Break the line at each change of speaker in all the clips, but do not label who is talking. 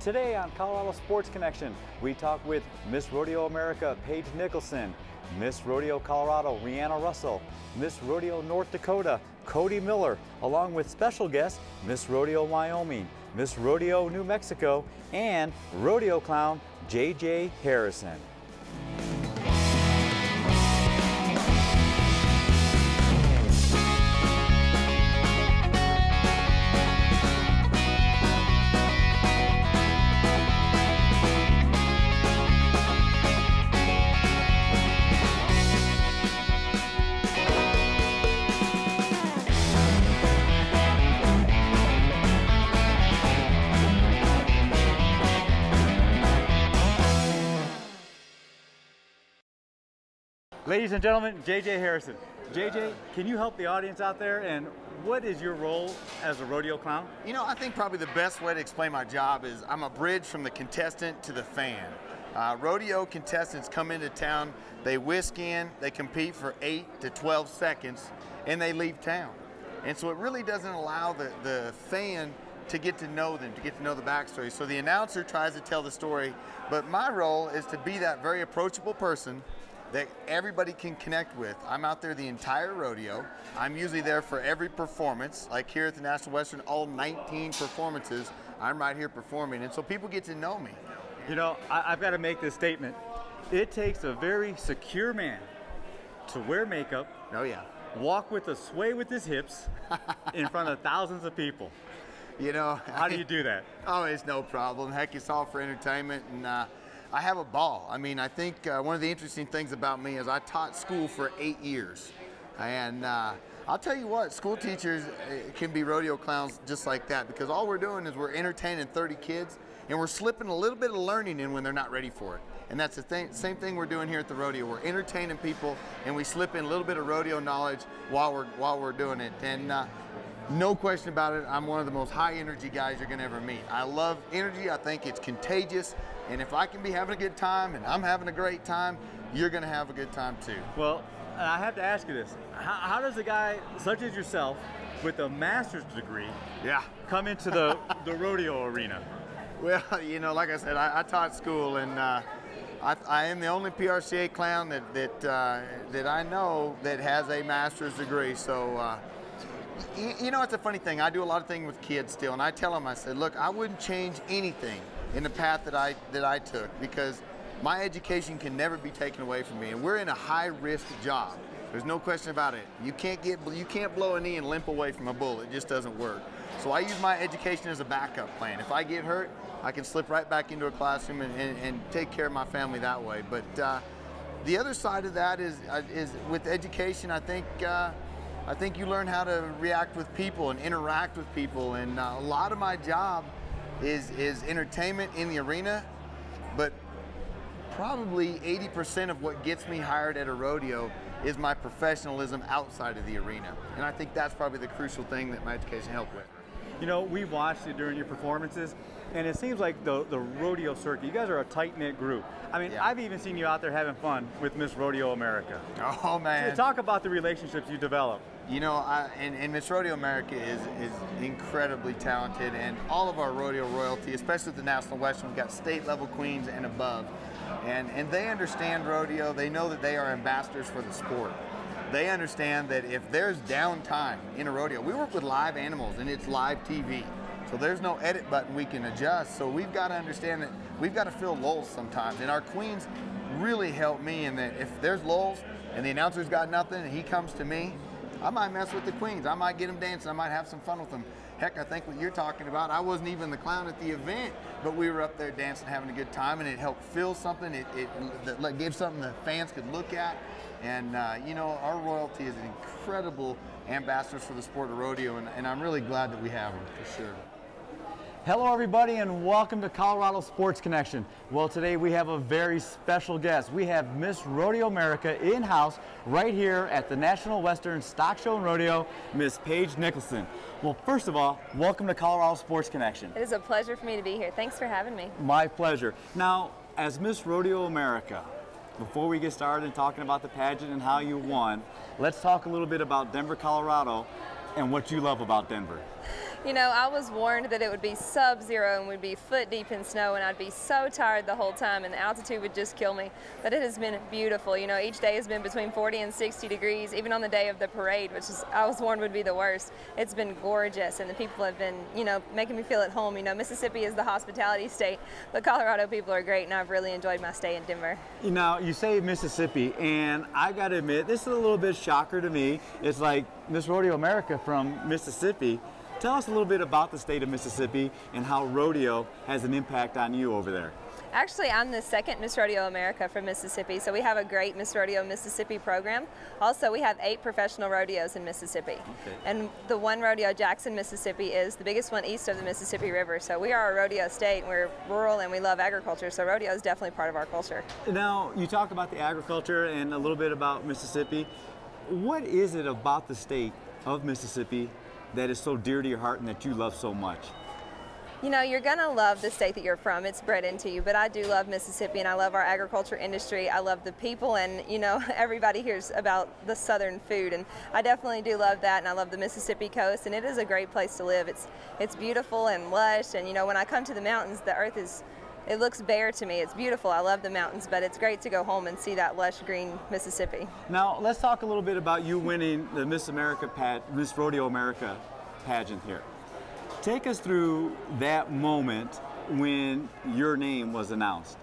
Today on Colorado Sports Connection, we talk with Miss Rodeo America, Paige Nicholson, Miss Rodeo Colorado, Rihanna Russell, Miss Rodeo North Dakota, Cody Miller, along with special guest, Miss Rodeo Wyoming, Miss Rodeo New Mexico, and rodeo clown JJ Harrison. Ladies and gentlemen, JJ Harrison. JJ, can you help the audience out there, and what is your role as a rodeo clown?
You know, I think probably the best way to explain my job is I'm a bridge from the contestant to the fan. Rodeo contestants come into town, they whisk in, they compete for 8 to 12 seconds, and they leave town. And so it really doesn't allow the fan to get to know them, to get to know the backstory. So the announcer tries to tell the story, but my role is to be that very approachable person that everybody can connect with. I'm out there the entire rodeo. I'm usually there for every performance. Like here at the National Western, all 19 performances, I'm right here performing. And so people get to know me.
You know, I've got to make this statement. It takes a very secure man to wear makeup,
Oh yeah.
walk with a sway with his hips in front of thousands of people.
You know.
How do you do that?
Oh, it's no problem. Heck, it's all for entertainment, and I have a ball. I mean, I think one of the interesting things about me is I taught school for 8 years. And I'll tell you what, school teachers can be rodeo clowns just like that, because all we're doing is we're entertaining 30 kids and we're slipping a little bit of learning in when they're not ready for it. And that's the same thing we're doing here at the rodeo. We're entertaining people and we slip in a little bit of rodeo knowledge while we're doing it. And no question about it, I'm one of the most high energy guys you're gonna ever meet. I love energy, I think it's contagious, and if I can be having a good time and I'm having a great time, you're gonna have a good time too.
Well, I have to ask you this. How does a guy such as yourself with a master's degree come into the rodeo arena?
Well, you know, like I said, I taught school, and I am the only PRCA clown that I know that has a master's degree. So, you know, it's a funny thing. I do a lot of things with kids still, and I tell them, I said, look, I wouldn't change anything in the path that I took, because my education can never be taken away from me, and we're in a high-risk job. There's no question about it. You can't blow a knee and limp away from a bull. It just doesn't work. So I use my education as a backup plan. If I get hurt, I can slip right back into a classroom and take care of my family that way. But the other side of that is with education, I think you learn how to react with people and interact with people, and a lot of my job is entertainment in the arena, but probably 80% of what gets me hired at a rodeo is my professionalism outside of the arena. And I think that's probably the crucial thing that my education helped with.
You know, we've watched it during your performances, and it seems like the rodeo circuit, you guys are a tight-knit group. I mean, I've even seen you out there having fun with Miss Rodeo America.
Oh, man.
Talk about the relationships you develop.
You know, and Miss Rodeo America is incredibly talented, and all of our rodeo royalty, especially at the National Western, we've got state-level queens and above. And they understand rodeo. They know that they are ambassadors for the sport. They understand that if there's downtime in a rodeo, we work with live animals and it's live TV. So there's no edit button we can adjust. So we've got to understand that we've got to fill lulls sometimes. And our queens really help me in that if there's lulls and the announcer's got nothing and he comes to me, I might mess with the queens. I might get them dancing. I might have some fun with them. Heck, I think what you're talking about, I wasn't even the clown at the event, but we were up there dancing, having a good time, and it helped fill something. It gave something the fans could look at. And, you know, our royalty is incredible ambassadors for the sport of rodeo, and I'm really glad that we have them, for sure.
Hello everybody, and welcome to Colorado Sports Connection. Well, today we have a very special guest. We have Miss Rodeo America in-house right here at the National Western Stock Show and Rodeo, Miss Paige Nicholson. Well, first of all, welcome to Colorado Sports Connection.
It is a pleasure for me to be here. Thanks for having me.
My pleasure. Now, as Miss Rodeo America, before we get started talking about the pageant and how you won, let's talk a little bit about Denver, Colorado, and what you love about Denver.
You know, I was warned that it would be sub-zero and we'd be foot deep in snow, and I'd be so tired the whole time and the altitude would just kill me. But it has been beautiful. You know, each day has been between 40 and 60 degrees, even on the day of the parade, which is, I was warned would be the worst. It's been gorgeous, and the people have been, you know, making me feel at home. You know, Mississippi is the hospitality state, but Colorado people are great, and I've really enjoyed my stay in Denver.
You know, you say Mississippi, and I got to admit, this is a little bit shocker to me. It's like Miss Rodeo America from Mississippi. Tell us a little bit about the state of Mississippi and how rodeo has an impact on you over there.
Actually, I'm the second Miss Rodeo America from Mississippi, so we have a great Miss Rodeo Mississippi program. Also, we have 8 professional rodeos in Mississippi.
Okay.
And the one rodeo, Jackson, Mississippi, is the biggest one east of the Mississippi River. So we are a rodeo state, and we're rural, and we love agriculture, so rodeo is definitely part of our culture.
Now, you talk about the agriculture and a little bit about Mississippi. What is it about the state of Mississippi that is so dear to your heart and that you love so much?
You know, you're gonna love the state that you're from. It's bred into you, but I do love Mississippi, and I love our agriculture industry. I love the people, and you know, everybody hears about the southern food, and I definitely do love that, and I love the Mississippi coast, and it is a great place to live. It's beautiful and lush, and you know, when I come to the mountains, the earth is, it looks bare to me. It's beautiful. I love the mountains, but it's great to go home and see that lush green Mississippi.
Now, let's talk a little bit about you winning the Miss Rodeo America pageant here. Take us through that moment when your name was announced.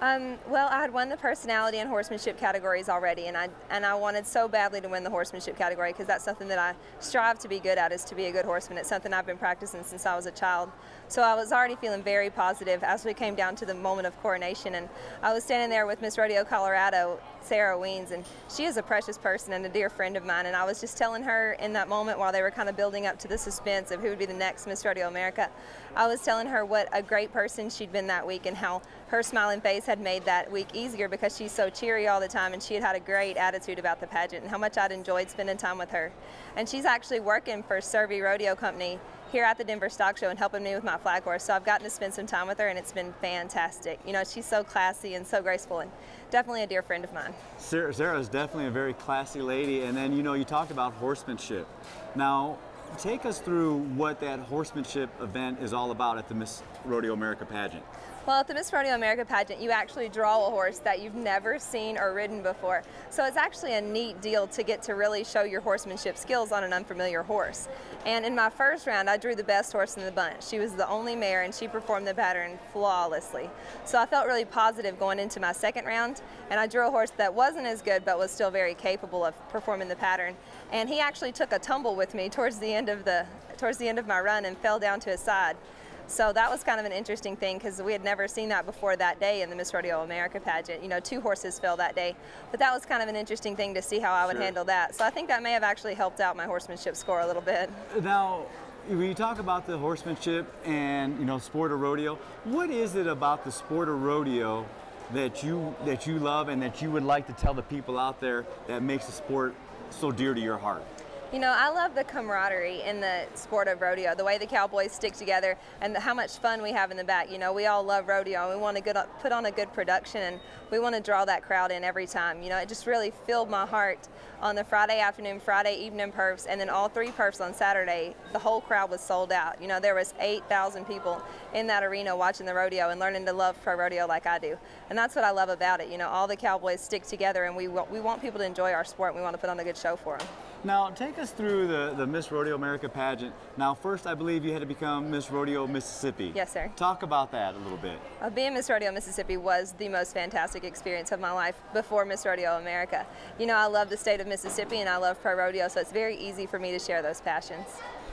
Well, I had won the personality and horsemanship categories already, and I wanted so badly to win the horsemanship category because that's something that I strive to be good at, is to be a good horseman. It's something I've been practicing since I was a child. So I was already feeling very positive as we came down to the moment of coronation, and I was standing there with Miss Rodeo Colorado, Sarah Weens, and she is a precious person and a dear friend of mine, and I was just telling her in that moment while they were kind of building up to the suspense of who would be the next Miss Rodeo America, I was telling her what a great person she'd been that week and how her smiling face had made that week easier because she's so cheery all the time, and she had a great attitude about the pageant and how much I'd enjoyed spending time with her. And she's actually working for Survey Rodeo Company here at the Denver Stock Show and helping me with my flag horse, so I've gotten to spend some time with her, and it's been fantastic. You know, she's so classy and so graceful, and definitely a dear friend of mine.
Sarah is definitely a very classy lady, and then, you know, you talked about horsemanship. Now, take us through what that horsemanship event is all about at the Miss Rodeo America pageant.
Well, at the Miss Rodeo America pageant, you actually draw a horse that you've never seen or ridden before. So it's actually a neat deal to get to really show your horsemanship skills on an unfamiliar horse. And in my first round, I drew the best horse in the bunch. She was the only mare, and she performed the pattern flawlessly. So I felt really positive going into my second round, and I drew a horse that wasn't as good but was still very capable of performing the pattern. And he actually took a tumble with me towards the end of my run and fell down to his side. So that was kind of an interesting thing because we had never seen that before that day in the Miss Rodeo America pageant. You know, 2 horses fell that day, but that was kind of an interesting thing to see how I would handle that. So I think that may have actually helped out my horsemanship score a little bit.
Now, when you talk about the horsemanship and, you know, sport of rodeo, what is it about the sport of rodeo that you love and that you would like to tell the people out there that makes the sport so dear to your heart?
You know, I love the camaraderie in the sport of rodeo, the way the cowboys stick together and how much fun we have in the back. You know, we all love rodeo, and we want to put on a good production, and we want to draw that crowd in every time. You know, it just really filled my heart on the Friday afternoon, Friday evening perfs, and then all 3 perfs on Saturday. The whole crowd was sold out. You know, there was 8,000 people in that arena watching the rodeo and learning to love pro rodeo like I do. And that's what I love about it. You know, all the cowboys stick together, and we want people to enjoy our sport, and we want to put on a good show for them.
Now, take us through the Miss Rodeo America pageant. Now, first, I believe you had to become Miss Rodeo Mississippi.
Yes, sir.
Talk about that a little bit.
Being Miss Rodeo Mississippi was the most fantastic experience of my life before Miss Rodeo America. You know, I love the state of Mississippi, and I love pro rodeo, so it's very easy for me to share those passions.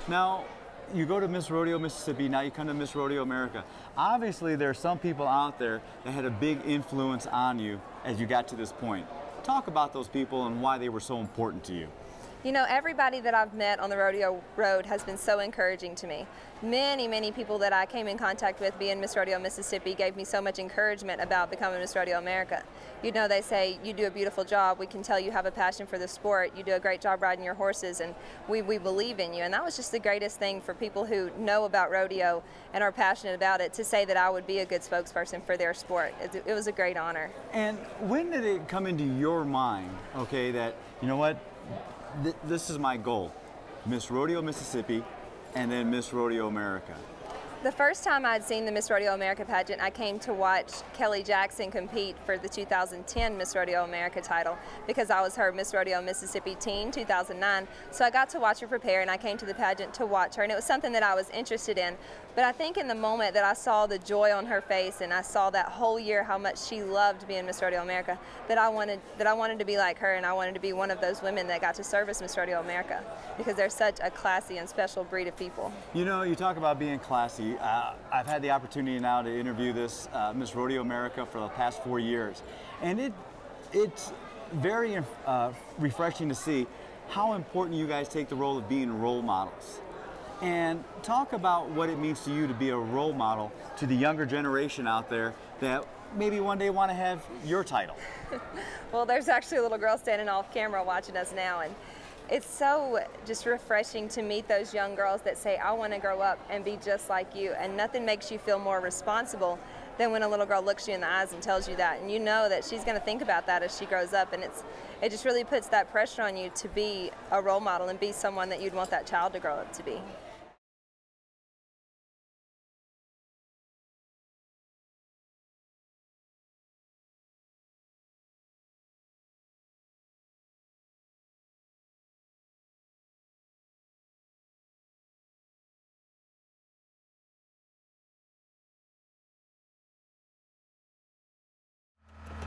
Now, you go to Miss Rodeo Mississippi, now you come to Miss Rodeo America. Obviously, there are some people out there that had a big influence on you as you got to this point. Talk about those people and why they were so important to you.
You know, everybody that I've met on the rodeo road has been so encouraging to me. Many people that I came in contact with being Miss Rodeo Mississippi gave me so much encouragement about becoming Miss Rodeo America. You know, they say, you do a beautiful job, we can tell you have a passion for the sport, you do a great job riding your horses, and we believe in you. And that was just the greatest thing for people who know about rodeo and are passionate about it, to say that I would be a good spokesperson for their sport. It was a great honor.
And when did it come into your mind, okay, that, you know what, this is my goal, Miss Rodeo Mississippi, and then Miss Rodeo America?
The first time I'd seen the Miss Rodeo America pageant, I came to watch Kelly Jackson compete for the 2010 Miss Rodeo America title because I was her Miss Rodeo Mississippi teen 2009. So I got to watch her prepare, and I came to the pageant to watch her, and it was something that I was interested in. But I think in the moment that I saw the joy on her face, and I saw that whole year how much she loved being Miss Rodeo America, that I wanted to be like her, and I wanted to be one of those women that got to serve as Miss Rodeo America because they're such a classy and special breed of people.
You know, you talk about being classy. I've had the opportunity now to interview this Miss Rodeo America for the past 4 years, and it's very refreshing to see how important you guys take the role of being role models. And talk about what it means to you to be a role model to the younger generation out there that maybe one day want to have your title.
Well, there's actually a little girl standing off camera watching us now, and it's so just refreshing to meet those young girls that say, I want to grow up and be just like you. And nothing makes you feel more responsible than when a little girl looks you in the eyes and tells you that. And you know that she's going to think about that as she grows up. And it just really puts that pressure on you to be a role model and be someone that you'd want that child to grow up to be.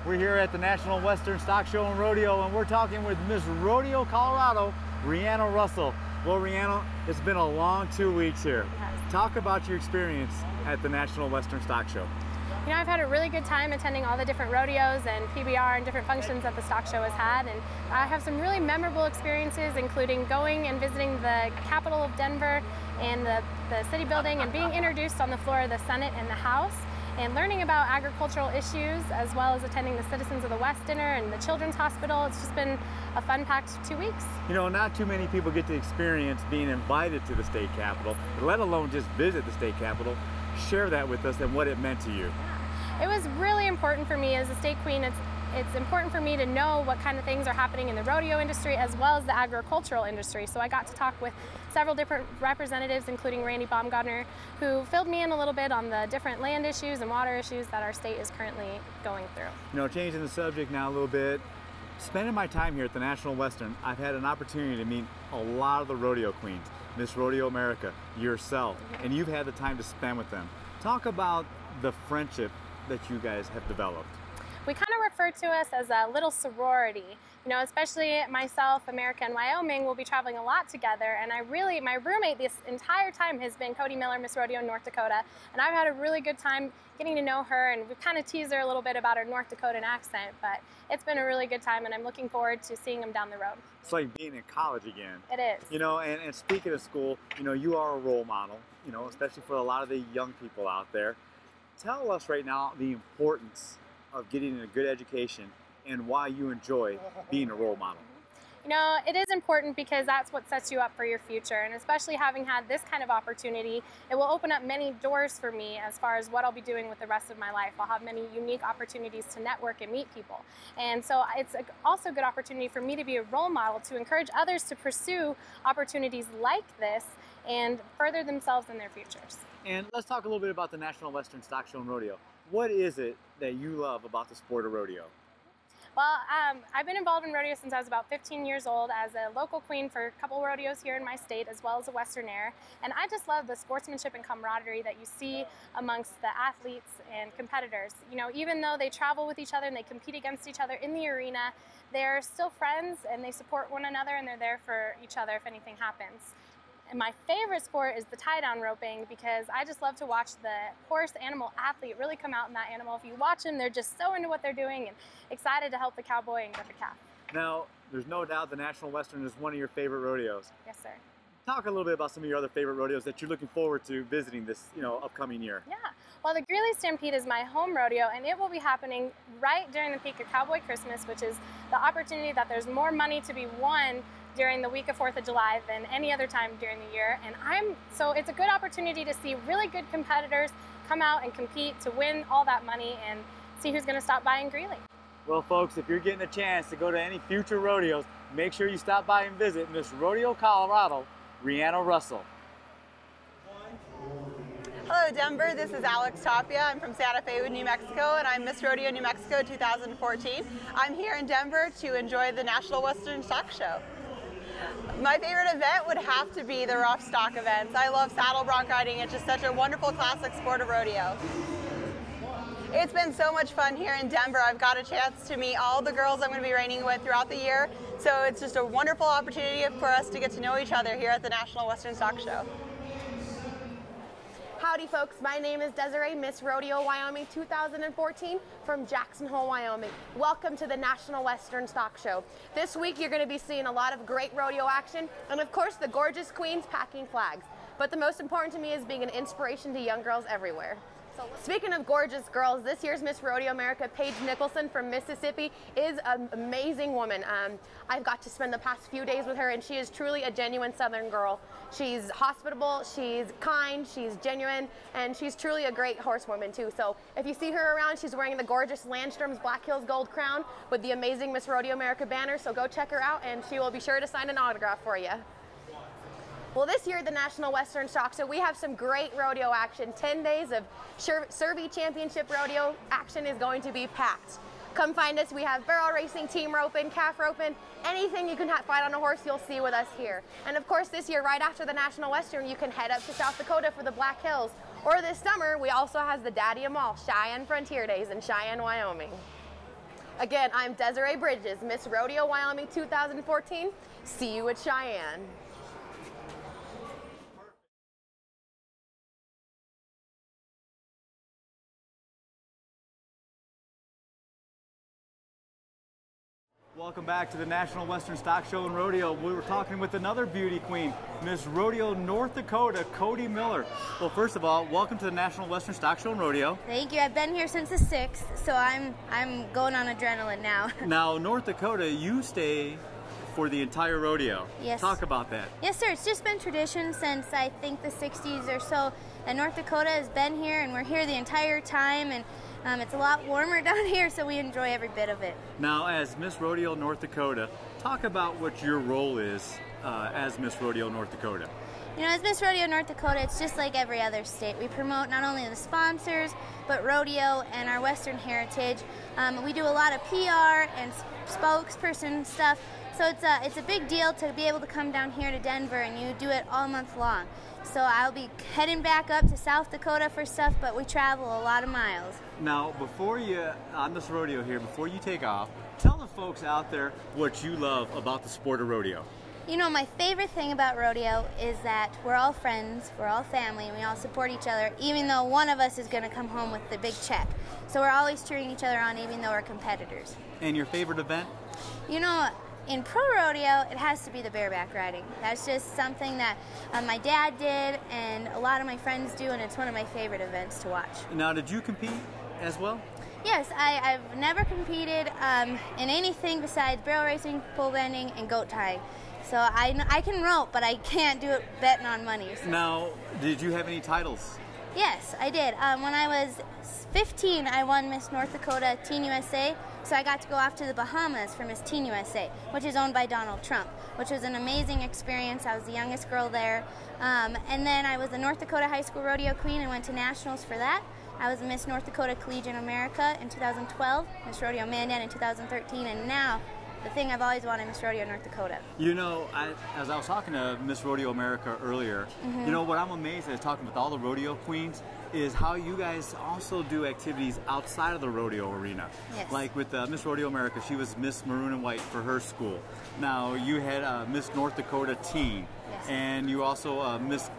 We're here at the National Western Stock Show and Rodeo, and we're talking with Miss Rodeo Colorado, Rihanna Russell. Well, Rihanna, it's been a long 2 weeks here.
Yes.
Talk about your experience at the National Western Stock Show.
You know, I've had a really good time attending all the different rodeos and PBR and different functions that the stock show has had, and I have some really memorable experiences, including going and visiting the capital of Denver and the city building and being introduced on the floor of the Senate and the House, and learning about agricultural issues, as well as attending the Citizens of the West dinner and the Children's Hospital. It's just been a fun-packed 2 weeks.
You know, not too many people get to experience being invited to the state capitol, let alone just visit the state capitol. Share that with us and what it meant to you.
It was really important for me as a state queen. It's important for me to know what kind of things are happening in the rodeo industry as well as the agricultural industry. So I got to talk with several different representatives, including Randy Baumgartner, who filled me in a little bit on the different land issues and water issues that our state is currently going through.
You know, changing the subject now a little bit, spending my time here at the National Western, I've had an opportunity to meet a lot of the rodeo queens, Miss Rodeo America, yourself, and you've had the time to spend with them. Talk about the friendship that you guys have developed.
We kind of refer to us as a little sorority. You know, especially myself, America, and Wyoming will be traveling a lot together, and my roommate this entire time has been Cody Miller, Miss Rodeo North Dakota, and I've had a really good time getting to know her, and we've kind of teased her a little bit about her North Dakotan accent, but it's been a really good time, and I'm looking forward to seeing them down the road.
It's like being in college again.
It is.
You know, and speaking of school, you know, you are a role model, you know, especially for a lot of the young people out there. Tell us right now the importance of getting a good education and why you enjoy being a role model.
You know, it is important because that's what sets you up for your future, and especially having had this kind of opportunity, it will open up many doors for me as far as what I'll be doing with the rest of my life. I'll have many unique opportunities to network and meet people. And so it's also a good opportunity for me to be a role model to encourage others to pursue opportunities like this and further themselves in their futures.
And let's talk a little bit about the National Western Stock Show and Rodeo. What is it that you love about the sport of rodeo?
Well, I've been involved in rodeo since I was about 15 years old as a local queen for a couple rodeos here in my state, as well as a Western Air. And I just love the sportsmanship and camaraderie that you see amongst the athletes and competitors. You know, even though they travel with each other and they compete against each other in the arena, they're still friends and they support one another and they're there for each other if anything happens. And my favorite sport is the tie-down roping because I just love to watch the horse-animal athlete really come out in that animal. If you watch them, they're just so into what they're doing and excited to help the cowboy and get the calf.
Now, there's no doubt the National Western is one of your favorite rodeos.
Yes, sir.
Talk a little bit about some of your other favorite rodeos that you're looking forward to visiting this, upcoming year.
Yeah, well, the Greeley Stampede is my home rodeo, and it will be happening right during the peak of Cowboy Christmas, which is the opportunity that there's more money to be won during the week of 4th of July than any other time during the year. And so it's a good opportunity to see really good competitors come out and compete to win all that money and see who's going to stop by in Greeley.
Well, folks, if you're getting a chance to go to any future rodeos, make sure you stop by and visit Miss Rodeo Colorado, Rihanna Russell.
Hello Denver, this is Alex Tapia. I'm from Santa Fe, New Mexico, and I'm Miss Rodeo New Mexico 2014. I'm here in Denver to enjoy the National Western Stock Show. My favorite event would have to be the rough stock events. I love saddle bronc riding. It's just such a wonderful classic sport of rodeo. It's been so much fun here in Denver. I've got a chance to meet all the girls I'm going to be riding with throughout the year. So it's just a wonderful opportunity for us to get to know each other here at the National Western Stock Show.
Howdy folks, my name is Desiree, Miss Rodeo Wyoming 2014 from Jackson Hole, Wyoming. Welcome to the National Western Stock Show. This week you're going to be seeing a lot of great rodeo action and of course the gorgeous queens packing flags. But the most important to me is being an inspiration to young girls everywhere. So, speaking of gorgeous girls, this year's Miss Rodeo America, Paige Nicholson from Mississippi, is an amazing woman. I've got to spend the past few days with her, and she is truly a genuine Southern girl. She's hospitable, she's kind, she's genuine, and she's truly a great horsewoman too. So if you see her around, she's wearing the gorgeous Landstrom's Black Hills Gold Crown with the amazing Miss Rodeo America banner, so go check her out, and she will be sure to sign an autograph for you. Well, this year at the National Western Stock Show, we have some great rodeo action. 10 days of Survey Championship rodeo action is going to be packed. Come find us. We have barrel racing, team roping, calf roping, anything you can fight on a horse you'll see with us here. And of course this year, right after the National Western, you can head up to South Dakota for the Black Hills. Or this summer, we also have the Daddy of All, Cheyenne Frontier Days in Cheyenne, Wyoming. Again, I'm Desiree Bridges, Miss Rodeo Wyoming 2014. See you at Cheyenne.
Welcome back to the National Western Stock Show and Rodeo. We were talking with another beauty queen, Miss Rodeo North Dakota, Cody Miller. Well, first of all, welcome to the National Western Stock Show and Rodeo.
Thank you. I've been here since the 6th, so I'm going on adrenaline now.
Now, North Dakota, you stay for the entire rodeo.
Yes.
Talk about that.
Yes, sir. It's just been tradition since I think the 60s or so. And North Dakota has been here, and we're here the entire time. And it's a lot warmer down here, so we enjoy every bit of it.
Now, as Miss Rodeo North Dakota, talk about what your role is as Miss Rodeo North Dakota.
You know, as Miss Rodeo North Dakota, it's just like every other state. We promote not only the sponsors, but rodeo and our Western heritage. We do a lot of PR and spokesperson stuff, so it's a big deal to be able to come down here to Denver, and you do it all month long. So I'll be heading back up to South Dakota for stuff, but we travel a lot of miles.
Now, before you, on this rodeo here, before you take off, tell the folks out there what you love about the sport of rodeo.
You know, my favorite thing about rodeo is that we're all friends, we're all family, and we all support each other, even though one of us is going to come home with the big check. So we're always cheering each other on, even though we're competitors.
And your favorite event?
You know, in pro rodeo, it has to be the bareback riding. That's just something that my dad did and a lot of my friends do, and it's one of my favorite events to watch. Now,
did you compete as well?
Yes, I've never competed in anything besides barrel racing, pole bending, and goat tying. So I can rope, but I can't do it betting on money. So.
Now, did you have any titles?
Yes, I did. When I was 15, I won Miss North Dakota Teen USA, so I got to go off to the Bahamas for Miss Teen USA, which is owned by Donald Trump, which was an amazing experience. I was the youngest girl there. And then I was the North Dakota High School Rodeo Queen and went to nationals for that. I was Miss North Dakota Collegiate America in 2012, Miss Rodeo Mandan in 2013, and now the thing I've always wanted, Miss Rodeo North Dakota.
You know, as I was talking to Miss Rodeo America earlier, you know, what I'm amazed at talking with all the rodeo queens is how you guys also do activities outside of the rodeo arena.
Yes.
Like with Miss Rodeo America, she was Miss Maroon and White for her school. Now, you had Miss North Dakota Teen.
Yes.
And you also Miss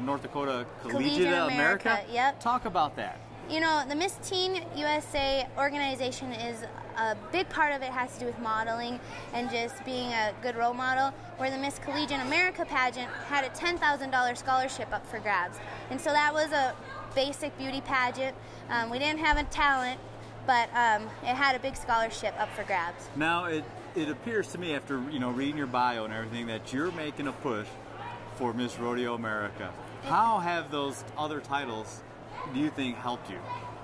North Dakota Collegiate
America. Yep.
Talk about that.
You know, the Miss Teen USA organization is a big part of it has to do with modeling and just being a good role model, where the Miss Collegiate America pageant had a $10,000 scholarship up for grabs. And so that was a basic beauty pageant. We didn't have a talent, but it had a big scholarship up for grabs.
Now, it appears to me, after reading your bio and everything, that you're making a push for Miss Rodeo America. How have those other titles, do you think, helped you?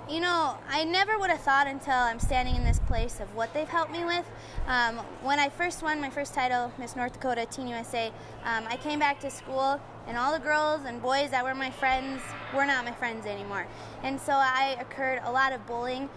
You know, I never would have thought until I'm standing in this place of what they've helped me with. When I first won my first title, Miss North Dakota Teen USA, I came back to school and all the girls and boys that were my friends were not my friends anymore. And so I occurred a lot of bullying,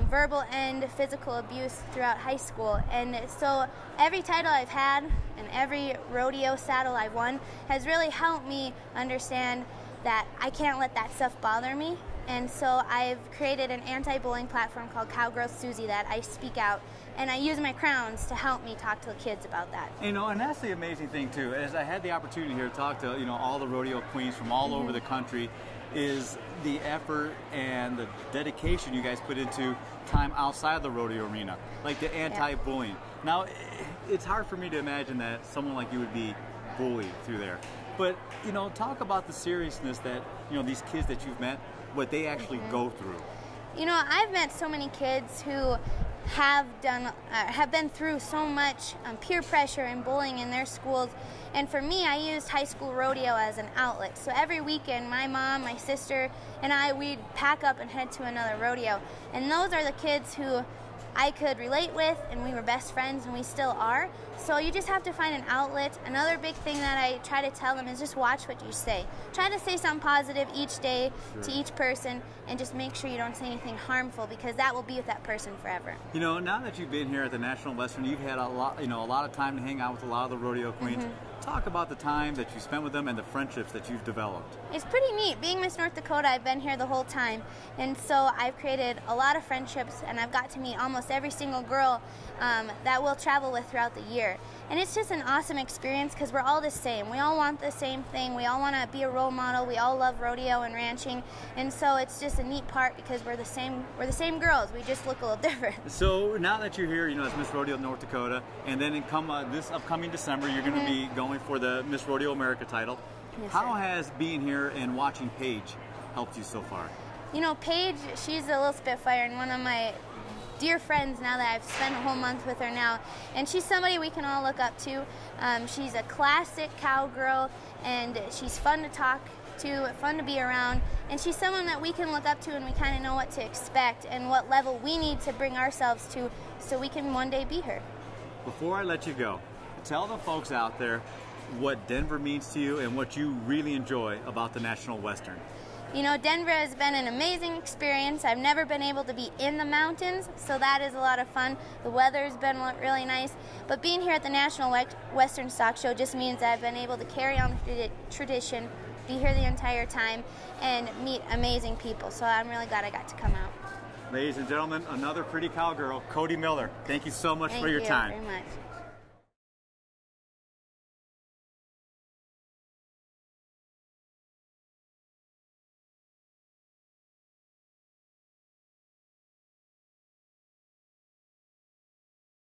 verbal and physical abuse throughout high school. And so every title I've had and every rodeo saddle I've won has really helped me understand that I can't let that stuff bother me. And so I've created an anti-bullying platform called Cowgirl Susie that I speak out, and I use my crowns to help me talk to the kids about that.
You know, and that's the amazing thing too, as I had the opportunity here to talk to, you know, all the rodeo queens from all over the country, is the effort and the dedication you guys put into time outside the rodeo arena, like the anti-bullying. Now, it's hard for me to imagine that someone like you would be bullied through there. But, you know, talk about the seriousness that, you know, these kids that you've met, what they actually go through.
You know, I've met so many kids who have been through so much peer pressure and bullying in their schools. And for me, I used high school rodeo as an outlet. So every weekend, my mom, my sister, and we'd pack up and head to another rodeo. And those are the kids who I could relate with, and we were best friends, and we still are. So you just have to find an outlet. Another big thing that I try to tell them is just watch what you say. Try to say something positive each day to each person, and just make sure you don't say anything harmful, because that will be with that person forever. You
know, now that you've been here at the National Western, you've had a lot of time to hang out with a lot of the rodeo queens. Talk about the time that you spent with them and the friendships that you've developed.
It's pretty neat. Being Miss North Dakota, I've been here the whole time, and so I've created a lot of friendships, and I've got to meet almost every single girl that we'll travel with throughout the year. And it's just an awesome experience because we're all the same. We all want the same thing. We all want to be a role model. We all love rodeo and ranching, and so it's just a neat part because we're the same girls. We just look a little different.
So now that you're here, you know, as Miss Rodeo North Dakota, and then this upcoming December, you're going to be going for the Miss Rodeo America title.
Yes,
How
sir.
has being here and watching Paige helped you so far?
You know, Paige, she's a little spitfire and one of my dear friends now that I've spent a whole month with her now, and she's somebody we can all look up to. She's a classic cowgirl, and she's fun to talk to, fun to be around, and she's someone that we can look up to, and we kind of know what to expect and what level we need to bring ourselves to so we can one day be her.
Before I let you go, tell the folks out there what Denver means to you and what you really enjoy about the National Western.
You know, Denver has been an amazing experience. I've never been able to be in the mountains, so that is a lot of fun. The weather's been really nice. But being here at the National Western Stock Show just means that I've been able to carry on the tradition, be here the entire time, and meet amazing people. So I'm really glad I got to come out.
Ladies and gentlemen, another pretty cowgirl, Cody Miller. Thank you so much for your time.
Thank you very much.